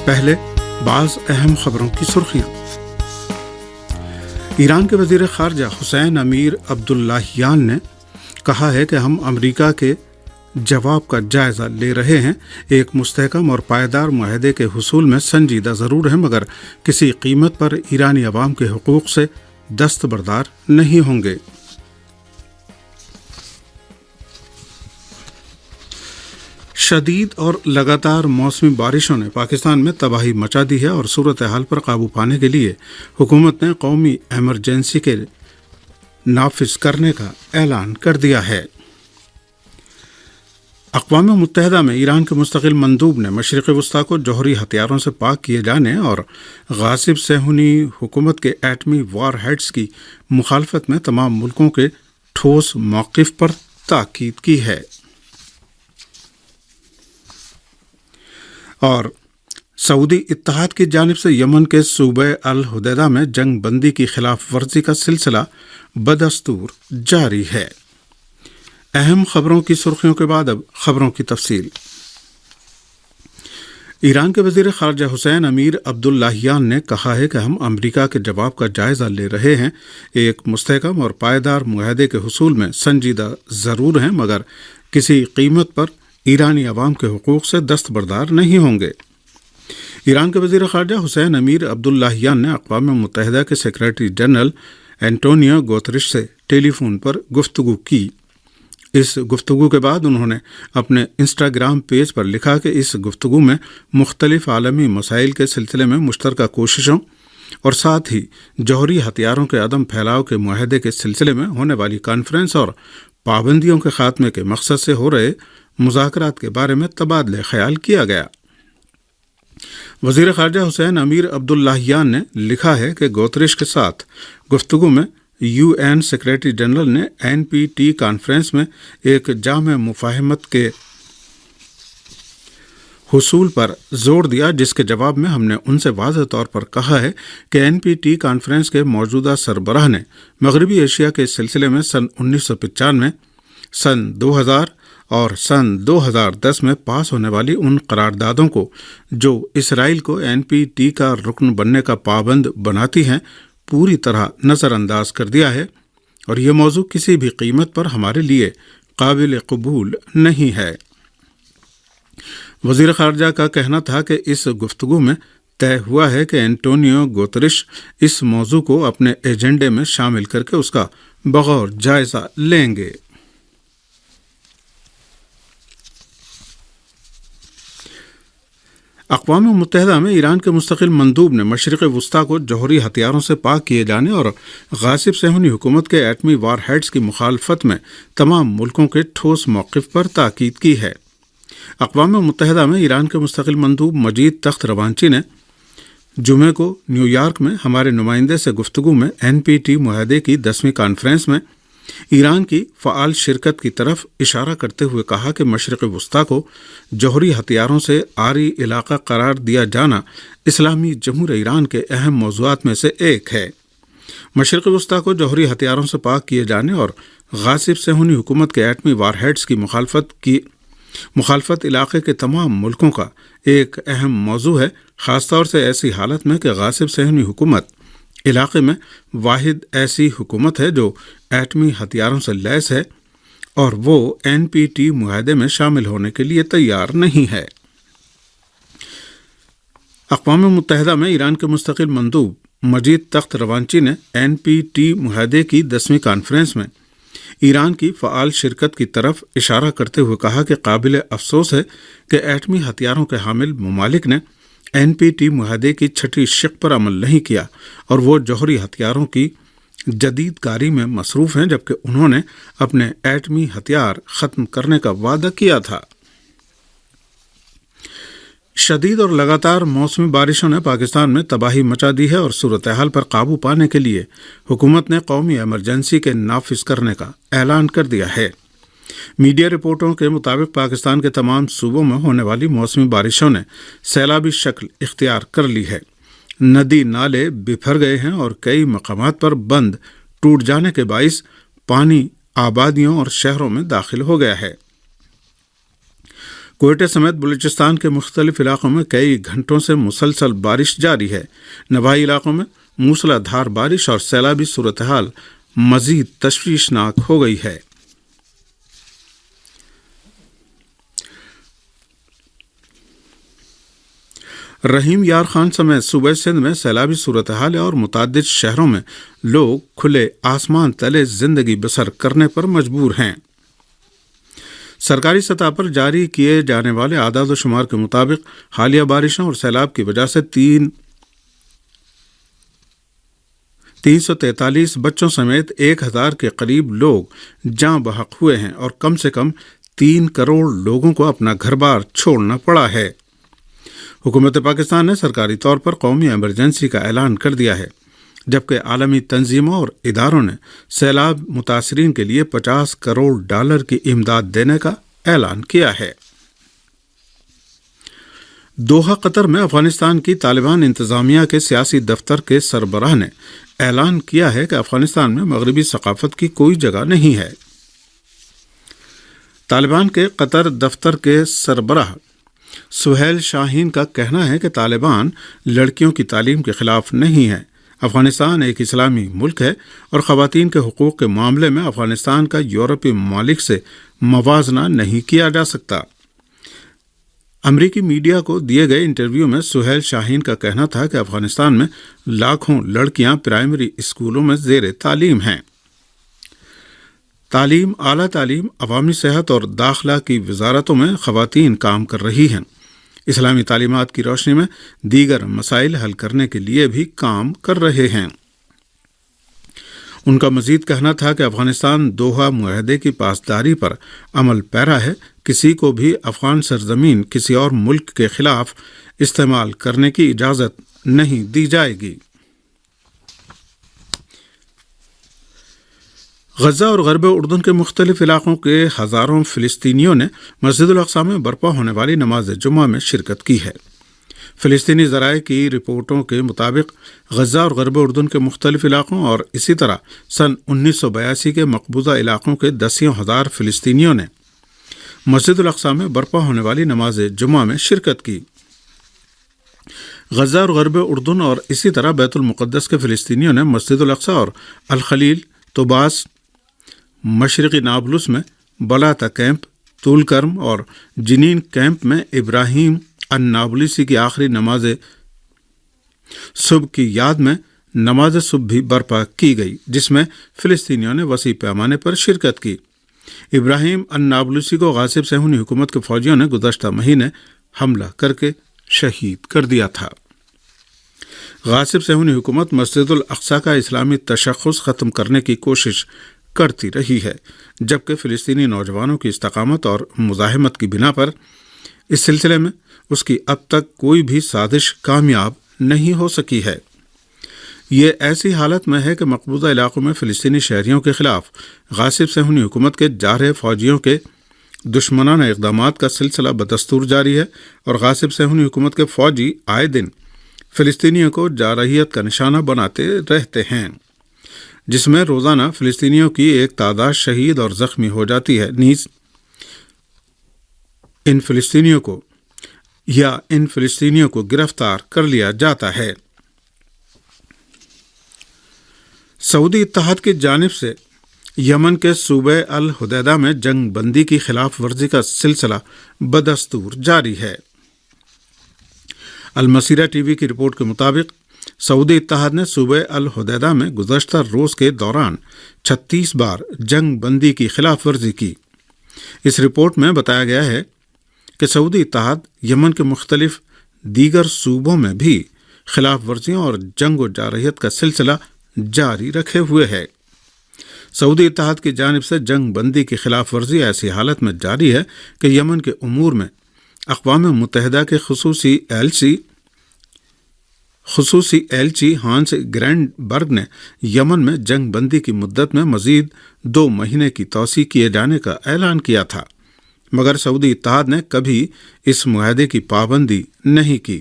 پہلے بعض اہم خبروں کی سرخیاں۔ ایران کے وزیر خارجہ حسین امیر عبداللہیان نے کہا ہے کہ ہم امریکہ کے جواب کا جائزہ لے رہے ہیں، ایک مستحکم اور پائیدار معاہدے کے حصول میں سنجیدہ ضرور ہیں، مگر کسی قیمت پر ایرانی عوام کے حقوق سے دستبردار نہیں ہوں گے۔ شدید اور لگاتار موسمی بارشوں نے پاکستان میں تباہی مچا دی ہے اور صورتحال پر قابو پانے کے لیے حکومت نے قومی ایمرجنسی کے نافذ کرنے کا اعلان کر دیا ہے۔ اقوام متحدہ میں ایران کے مستقل مندوب نے مشرق وسطیٰ کو جوہری ہتھیاروں سے پاک کیے جانے اور غاصب صہیونی حکومت کے ایٹمی وار ہیڈز کی مخالفت میں تمام ملکوں کے ٹھوس موقف پر تاکید کی ہے۔ اور سعودی اتحاد کی جانب سے یمن کے صوبہ الحدیدہ میں جنگ بندی کی خلاف ورزی کا سلسلہ بدستور جاری ہے۔ اہم خبروں کی سرخیوں کے بعد اب خبروں کی تفصیل۔ ایران کے وزیر خارجہ حسین امیر عبداللہیان نے کہا ہے کہ ہم امریکہ کے جواب کا جائزہ لے رہے ہیں، ایک مستحکم اور پائیدار معاہدے کے حصول میں سنجیدہ ضرور ہیں، مگر کسی قیمت پر ایرانی عوام کے حقوق سے دستبردار نہیں ہوں گے۔ ایران کے وزیر خارجہ حسین امیر عبداللہیان نے اقوام متحدہ کے سیکریٹری جنرل اینٹونیو گوتریش سے ٹیلی فون پر گفتگو کی۔ اس گفتگو کے بعد انہوں نے اپنے انسٹاگرام پیج پر لکھا کہ اس گفتگو میں مختلف عالمی مسائل کے سلسلے میں مشترکہ کوششوں اور ساتھ ہی جوہری ہتھیاروں کے عدم پھیلاؤ کے معاہدے کے سلسلے میں ہونے والی کانفرنس اور پابندیوں کے خاتمے کے مقصد سے ہو رہے مذاکرات کے بارے میں تبادلہ خیال کیا گیا۔ وزیر خارجہ حسین امیر عبداللہیان نے لکھا ہے کہ گوتریش کے ساتھ گفتگو میں یو این سیکریٹری جنرل نے این پی ٹی کانفرنس میں ایک جامع مفاہمت کے حصول پر زور دیا، جس کے جواب میں ہم نے ان سے واضح طور پر کہا ہے کہ این پی ٹی کانفرنس کے موجودہ سربراہ نے مغربی ایشیا کے سلسلے میں سن 1995، سن 2000 اور سن 2010 میں پاس ہونے والی ان قراردادوں کو جو اسرائیل کو این پی ٹی کا رکن بننے کا پابند بناتی ہیں پوری طرح نظر انداز کر دیا ہے، اور یہ موضوع کسی بھی قیمت پر ہمارے لیے قابل قبول نہیں ہے۔ وزیر خارجہ کا کہنا تھا کہ اس گفتگو میں طے ہوا ہے کہ اینٹونیو گوتریش اس موضوع کو اپنے ایجنڈے میں شامل کر کے اس کا بغور جائزہ لیں گے۔ اقوام متحدہ میں ایران کے مستقل مندوب نے مشرق وسطیٰ کو جوہری ہتھیاروں سے پاک کیے جانے اور غاصب صہیونی حکومت کے ایٹمی وار ہیڈز کی مخالفت میں تمام ملکوں کے ٹھوس موقف پر تاکید کی ہے۔ اقوام متحدہ میں ایران کے مستقل مندوب مجید تخت روانچی نے جمعے کو نیو یارک میں ہمارے نمائندے سے گفتگو میں این پی ٹی معاہدے کی 10ویں کانفرنس میں ایران کی فعال شرکت کی طرف اشارہ کرتے ہوئے کہا کہ مشرق وسطیٰ کو جوہری ہتھیاروں سے عاری علاقہ قرار دیا جانا اسلامی جمہوریہ ایران کے اہم موضوعات میں سے ایک ہے۔ مشرق وسطیٰ کو جوہری ہتھیاروں سے پاک کیے جانے اور غاصب صہیونی حکومت کے ایٹمی وار ہیڈز کی مخالفت علاقے کے تمام ملکوں کا ایک اہم موضوع ہے، خاص طور سے ایسی حالت میں کہ غاصب صہیونی حکومت علاقے میں واحد ایسی حکومت ہے جو ایٹمی ہتھیاروں سے لیس ہے، اور وہ این پی ٹی معاہدے میں شامل ہونے کے لیے تیار نہیں ہے۔ اقوام متحدہ میں ایران کے مستقل مندوب مجید تخت روانچی نے این پی ٹی معاہدے کی 10ویں کانفرنس میں ایران کی فعال شرکت کی طرف اشارہ کرتے ہوئے کہا کہ قابل افسوس ہے کہ ایٹمی ہتھیاروں کے حامل ممالک نے این پی ٹی معاہدے کی 6ٹھی شق پر عمل نہیں کیا اور وہ جوہری ہتھیاروں کی جدید کاری میں مصروف ہیں، جبکہ انہوں نے اپنے ایٹمی ہتھیار ختم کرنے کا وعدہ کیا تھا۔ شدید اور لگاتار موسمی بارشوں نے پاکستان میں تباہی مچا دی ہے اور صورتحال پر قابو پانے کے لیے حکومت نے قومی ایمرجنسی کے نافذ کرنے کا اعلان کر دیا ہے۔ میڈیا رپورٹوں کے مطابق پاکستان کے تمام صوبوں میں ہونے والی موسمی بارشوں نے سیلابی شکل اختیار کر لی ہے۔ ندی نالے بفر گئے ہیں اور کئی مقامات پر بند ٹوٹ جانے کے باعث پانی آبادیوں اور شہروں میں داخل ہو گیا ہے۔ کوئٹہ سمیت بلوچستان کے مختلف علاقوں میں کئی گھنٹوں سے مسلسل بارش جاری ہے۔ نواحی علاقوں میں موسلا دھار بارش اور سیلابی صورتحال مزید تشویشناک ہو گئی ہے۔ رحیم یار خان سمیت صوبہ سندھ میں سیلابی صورتحال اور متعدد شہروں میں لوگ کھلے آسمان تلے زندگی بسر کرنے پر مجبور ہیں۔ سرکاری سطح پر جاری کیے جانے والے اعداد و شمار کے مطابق حالیہ بارشوں اور سیلاب کی وجہ سے 343 بچوں سمیت 1000 کے قریب لوگ جاں بحق ہوئے ہیں اور کم سے کم 3 کروڑ لوگوں کو اپنا گھر بار چھوڑنا پڑا ہے۔ حکومت پاکستان نے سرکاری طور پر قومی ایمرجنسی کا اعلان کر دیا ہے، جبکہ عالمی تنظیموں اور اداروں نے سیلاب متاثرین کے لیے $50 کروڑ کی امداد دینے کا اعلان کیا ہے۔ دوحہ قطر میں افغانستان کی طالبان انتظامیہ کے سیاسی دفتر کے سربراہ نے اعلان کیا ہے کہ افغانستان میں مغربی ثقافت کی کوئی جگہ نہیں ہے۔ طالبان کے قطر دفتر کے سربراہ سہیل شاہین کا کہنا ہے کہ طالبان لڑکیوں کی تعلیم کے خلاف نہیں ہے۔ افغانستان ایک اسلامی ملک ہے اور خواتین کے حقوق کے معاملے میں افغانستان کا یورپی ممالک سے موازنہ نہیں کیا جا سکتا۔ امریکی میڈیا کو دیے گئے انٹرویو میں سہیل شاہین کا کہنا تھا کہ افغانستان میں لاکھوں لڑکیاں پرائمری اسکولوں میں زیر تعلیم ہیں۔ تعلیم، اعلیٰ تعلیم، عوامی صحت اور داخلہ کی وزارتوں میں خواتین کام کر رہی ہیں۔ اسلامی تعلیمات کی روشنی میں دیگر مسائل حل کرنے کے لیے بھی کام کر رہے ہیں۔ ان کا مزید کہنا تھا کہ افغانستان دوحہ معاہدے کی پاسداری پر عمل پیرا ہے۔ کسی کو بھی افغان سرزمین کسی اور ملک کے خلاف استعمال کرنے کی اجازت نہیں دی جائے گی۔ غزہ اور غرب اردن کے مختلف علاقوں کے ہزاروں فلسطینیوں نے مسجد الاقصی میں برپا ہونے والی نماز جمعہ میں شرکت کی ہے۔ فلسطینی ذرائع کی رپورٹوں کے مطابق غزہ اور غرب اردن کے مختلف علاقوں اور اسی طرح سن 1982 کے مقبوضہ علاقوں کے دسیوں ہزار فلسطینیوں نے مسجد الاقصی میں برپا ہونے والی نماز جمعہ میں شرکت کی۔ غزہ اور غرب اردن اور اسی طرح بیت المقدس کے فلسطینیوں نے مسجد الاقصی اور الخلیل، طوباس، مشرقی نابلس میں بلاتا کیمپ، طول کرم اور جنین کیمپ میں ابراہیم النابلسی کی آخری نماز صبح کی یاد میں نماز صبح بھی برپا کی گئی، جس میں فلسطینیوں نے وسیع پیمانے پر شرکت کی۔ ابراہیم النابلسی کو غاصب صہیونی حکومت کے فوجیوں نے گزشتہ مہینے حملہ کر کے شہید کر دیا تھا۔ غاصب صہیونی حکومت مسجد الاقصی کا اسلامی تشخص ختم کرنے کی کوشش کرتی رہی ہے، جبکہ فلسطینی نوجوانوں کی استقامت اور مزاحمت کی بنا پر اس سلسلے میں اس کی اب تک کوئی بھی سازش کامیاب نہیں ہو سکی ہے۔ یہ ایسی حالت میں ہے کہ مقبوضہ علاقوں میں فلسطینی شہریوں کے خلاف غاصب صہیونی حکومت کے جارحیہ فوجیوں کے دشمنانہ اقدامات کا سلسلہ بدستور جاری ہے، اور غاصب صہیونی حکومت کے فوجی آئے دن فلسطینیوں کو جارحیت کا نشانہ بناتے رہتے ہیں، جس میں روزانہ فلسطینیوں کی ایک تعداد شہید اور زخمی ہو جاتی ہے، نیز ان فلسطینیوں کو گرفتار کر لیا جاتا ہے۔ سعودی اتحاد کی جانب سے یمن کے صوبہ الحدیدہ میں جنگ بندی کی خلاف ورزی کا سلسلہ بدستور جاری ہے۔ المسیرہ ٹی وی کی رپورٹ کے مطابق سعودی اتحاد نے صوبہ الحدیدہ میں گزشتہ روز کے دوران 36 بار جنگ بندی کی خلاف ورزی کی۔ اس رپورٹ میں بتایا گیا ہے کہ سعودی اتحاد یمن کے مختلف دیگر صوبوں میں بھی خلاف ورزیوں اور جنگ و جارحیت کا سلسلہ جاری رکھے ہوئے ہے۔ سعودی اتحاد کی جانب سے جنگ بندی کی خلاف ورزی ایسی حالت میں جاری ہے کہ یمن کے امور میں اقوام متحدہ کے خصوصی ایلچی ہانس گرینڈ برگ نے یمن میں جنگ بندی کی مدت میں مزید 2 مہینے کی توسیع کیے جانے کا اعلان کیا تھا، مگر سعودی اتحاد نے کبھی اس معاہدے کی پابندی نہیں کی۔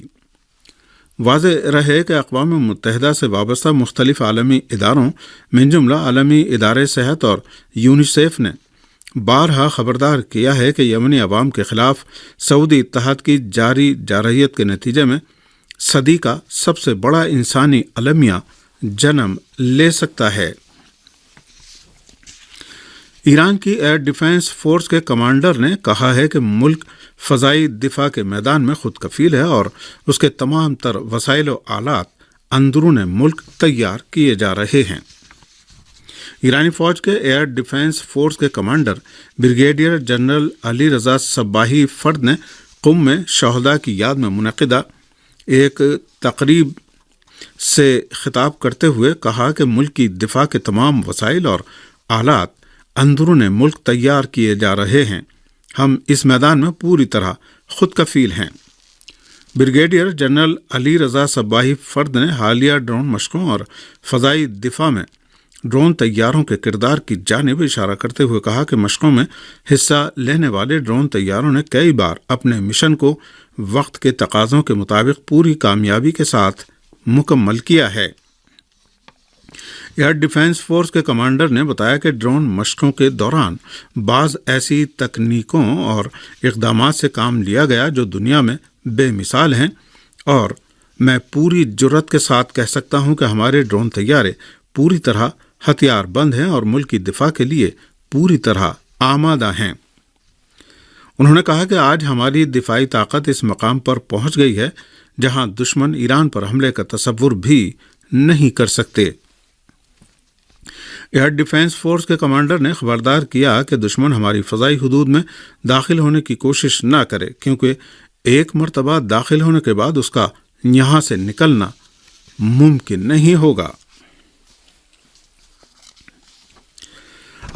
واضح رہے کہ اقوام متحدہ سے وابستہ مختلف عالمی اداروں من جملہ عالمی ادارے صحت اور یونیسیف نے بارہا خبردار کیا ہے کہ یمنی عوام کے خلاف سعودی اتحاد کی جاری جارحیت کے نتیجے میں صدی کا سب سے بڑا انسانی المیہ جنم لے سکتا ہے۔ ایران کی ایئر ڈیفنس فورس کے کمانڈر نے کہا ہے کہ ملک فضائی دفاع کے میدان میں خود کفیل ہے اور اس کے تمام تر وسائل و آلات اندرون ملک تیار کیے جا رہے ہیں۔ ایرانی فوج کے ایئر ڈیفنس فورس کے commander brigadier general Ali Raza صباحی فرد نے قم میں شہداء کی یاد میں منعقدہ ایک تقریب سے خطاب کرتے ہوئے کہا کہ ملک کی دفاع کے تمام وسائل اور آلات اندرون ملک تیار کیے جا رہے ہیں، ہم اس میدان میں پوری طرح خود کفیل ہیں۔ بریگیڈیئر جنرل علی رضا صباحی فرد نے حالیہ ڈرون مشقوں اور فضائی دفاع میں ڈرون طیاروں کے کردار کی جانب اشارہ کرتے ہوئے کہا کہ مشقوں میں حصہ لینے والے ڈرون طیاروں نے کئی بار اپنے مشن کو وقت کے تقاضوں کے مطابق پوری کامیابی کے ساتھ مکمل کیا ہے۔ ایئر ڈیفنس فورس کے کمانڈر نے بتایا کہ ڈرون مشقوں کے دوران بعض ایسی تکنیکوں اور اقدامات سے کام لیا گیا جو دنیا میں بے مثال ہیں، اور میں پوری جرات کے ساتھ کہہ سکتا ہوں کہ ہمارے ڈرون طیارے پوری طرح ہتھیار بند ہیں اور ملک کی دفاع کے لیے پوری طرح آمادہ ہیں۔ انہوں نے کہا کہ آج ہماری دفاعی طاقت اس مقام پر پہنچ گئی ہے جہاں دشمن ایران پر حملے کا تصور بھی نہیں کر سکتے۔ ایئر ڈیفنس فورس کے کمانڈر نے خبردار کیا کہ دشمن ہماری فضائی حدود میں داخل ہونے کی کوشش نہ کرے، کیونکہ ایک مرتبہ داخل ہونے کے بعد اس کا یہاں سے نکلنا ممکن نہیں ہوگا۔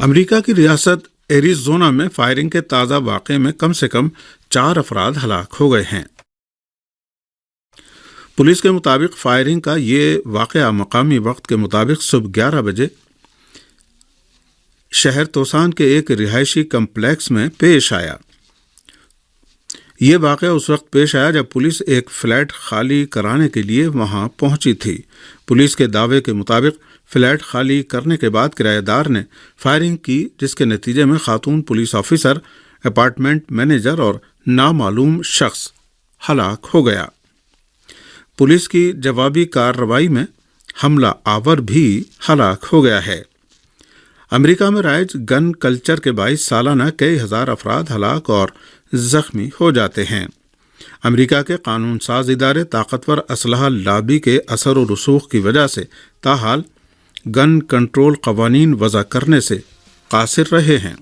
امریکہ کی ریاست ایریزونا میں فائرنگ کے تازہ واقعے میں کم سے کم 4 افراد ہلاک ہو گئے ہیں۔ پولیس کے مطابق فائرنگ کا یہ واقعہ مقامی وقت کے مطابق صبح 11 بجے شہر توسان کے ایک رہائشی کمپلیکس میں پیش آیا۔ یہ واقعہ اس وقت پیش آیا جب پولیس ایک فلیٹ خالی کرانے کے لیے وہاں پہنچی تھی۔ پولیس کے دعوے کے مطابق فلیٹ خالی کرنے کے بعد کرایہ دار نے فائرنگ کی، جس کے نتیجے میں خاتون پولیس آفیسر، اپارٹمنٹ مینیجر اور نامعلوم شخص ہلاک ہو گیا۔ پولیس کی جوابی کارروائی میں حملہ آور بھی ہلاک ہو گیا ہے۔ امریکہ میں رائج گن کلچر کے باعث سالانہ کئی ہزار افراد ہلاک اور زخمی ہو جاتے ہیں۔ امریکہ کے قانون ساز ادارے طاقتور اسلحہ لابی کے اثر و رسوخ کی وجہ سے تاحال گن کنٹرول قوانین وضع کرنے سے قاصر رہے ہیں۔